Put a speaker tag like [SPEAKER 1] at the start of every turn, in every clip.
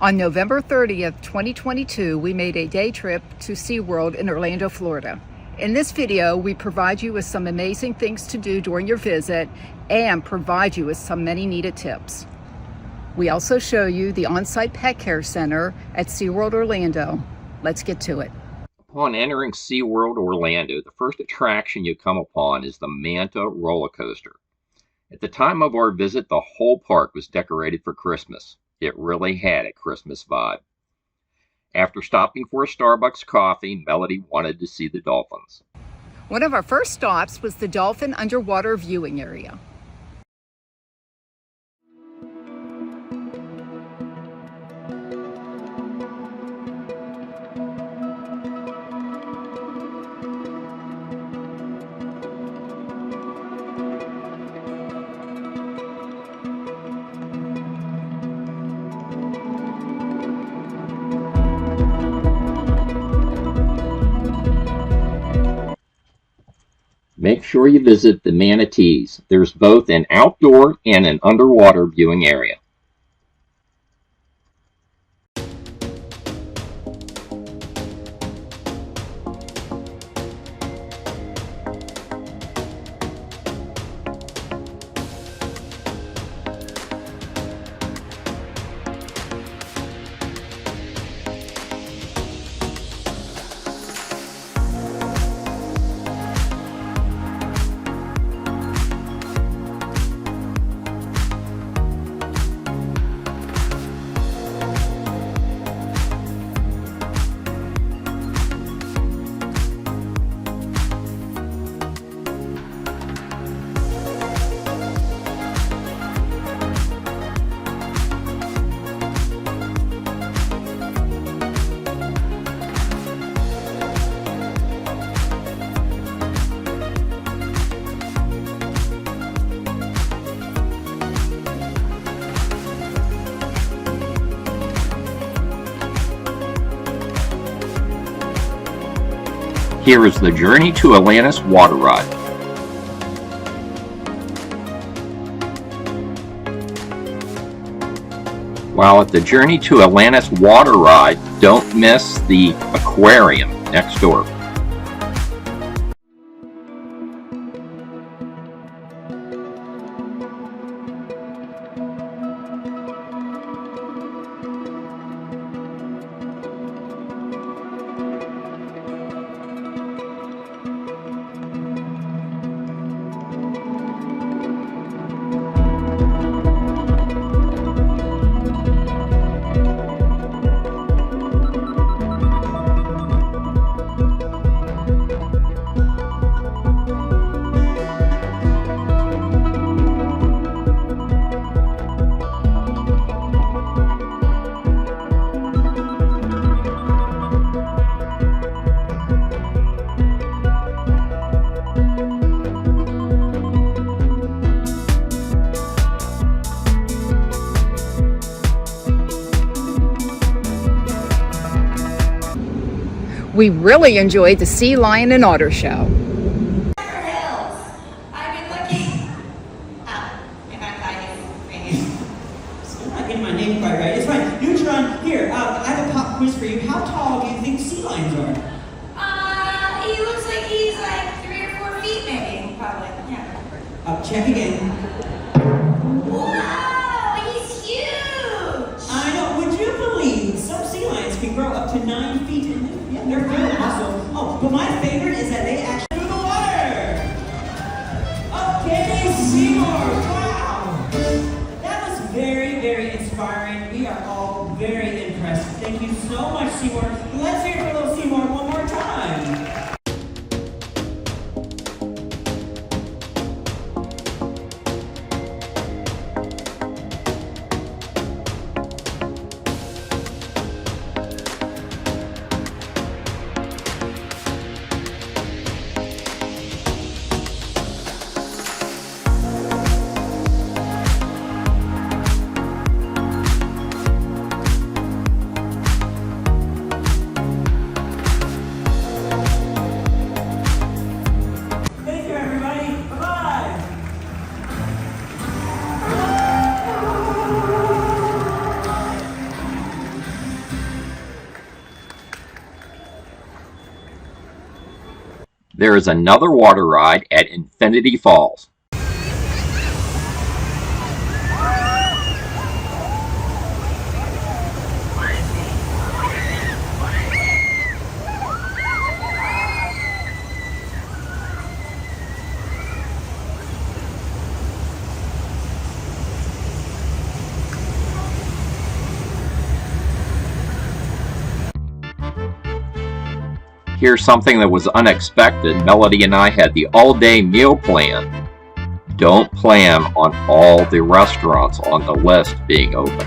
[SPEAKER 1] On November 30th, 2022, we made a day trip to SeaWorld in Orlando, Florida. In this video, we provide you with some amazing things to do during your visit and provide you with some many needed tips. We also show you the on-site pet care center at SeaWorld Orlando. Let's get to it.
[SPEAKER 2] Upon entering SeaWorld Orlando, the first attraction you come upon is the Manta roller coaster. At the time of our visit, the whole park was decorated for Christmas. It really had a Christmas vibe. After stopping for a Starbucks coffee, Melody wanted to see the dolphins.
[SPEAKER 1] One of our first stops was the dolphin underwater viewing area.
[SPEAKER 2] Make sure you visit the manatees. There's both an outdoor and an underwater viewing area. Here is the Journey to Atlantis water ride. While at the Journey to Atlantis water ride, don't miss the aquarium next door.
[SPEAKER 1] We really enjoyed the Sea Lion and Otter Show.
[SPEAKER 3] Here, I have a pop quiz for you. How tall do you think sea lions are?
[SPEAKER 4] He looks like he's like 3 or 4 feet maybe, probably. Yeah.
[SPEAKER 3] Check again.
[SPEAKER 4] Whoa, he's huge!
[SPEAKER 3] I know, would you believe some sea lions can grow up to 9 feet in yeah, they're very muscle. Oh, but my favorite is that they actually do the water! Okay, SeaWorld, wow! That was very, very inspiring. We are all very impressed. Thank you so much, SeaWorld. Let's hear it for little SeaWorld one more time.
[SPEAKER 2] There is another water ride at Infinity Falls. Here's something that was unexpected. Melody and I had the all-day meal plan. Don't plan on all the restaurants on the list being open.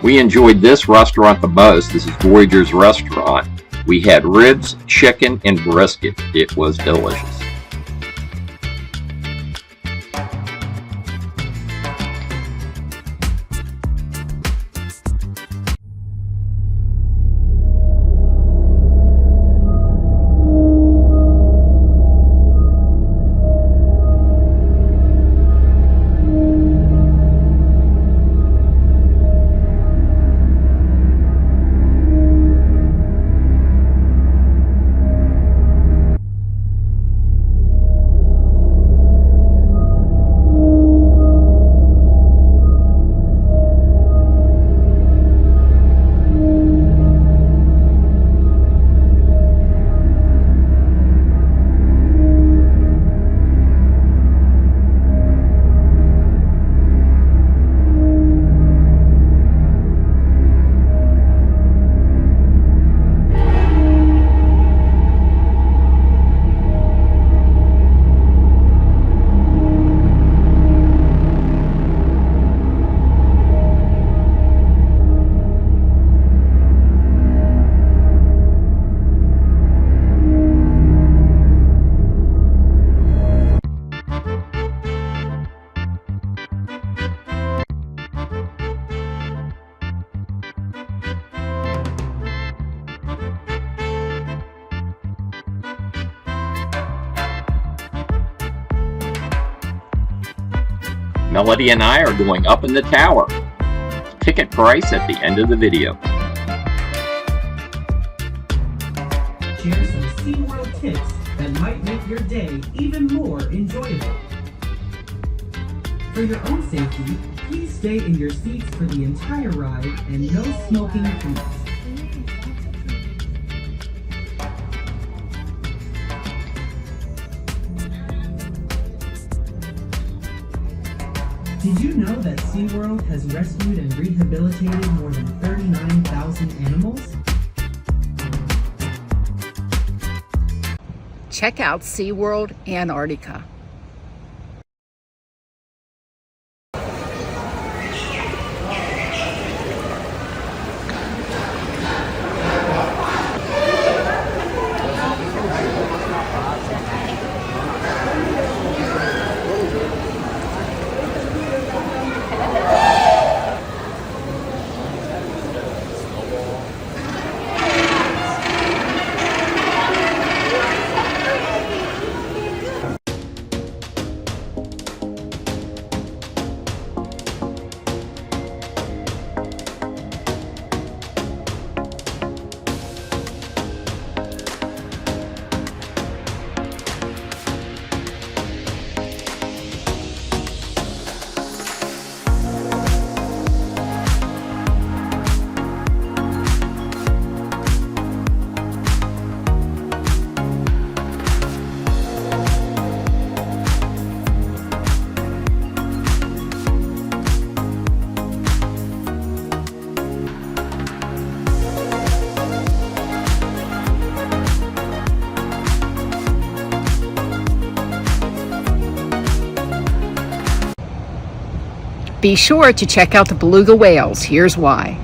[SPEAKER 2] We enjoyed this restaurant the most. This is Voyager's restaurant. We had ribs, chicken, and brisket. It was delicious. Melody and I are going up in the tower. Ticket price at the end of the video.
[SPEAKER 3] Share some SeaWorld tips that might make your day even more enjoyable. For your own safety, please stay in your seats for the entire ride and no smoking please. Did you know that SeaWorld has rescued and rehabilitated more than 39,000 animals?
[SPEAKER 1] Check out SeaWorld Antarctica. Be sure to check out the beluga whales. Here's why.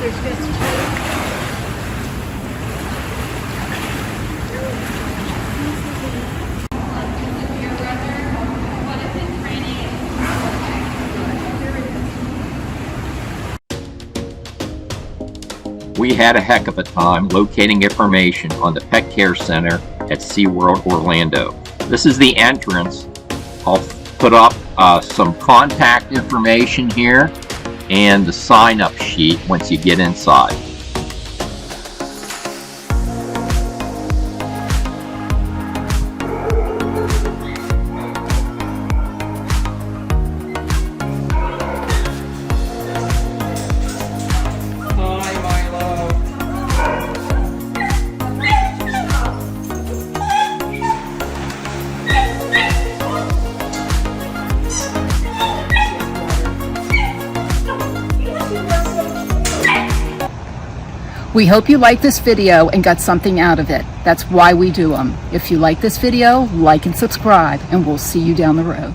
[SPEAKER 1] There's just two.
[SPEAKER 2] We had a heck of a time locating information on the Pet Care Center at SeaWorld Orlando. This is the entrance. I'll put up some contact information here and the sign-up sheet once you get inside.
[SPEAKER 1] We hope you liked this video and got something out of it. That's why we do them. If you like this video, like and subscribe, and we'll see you down the road.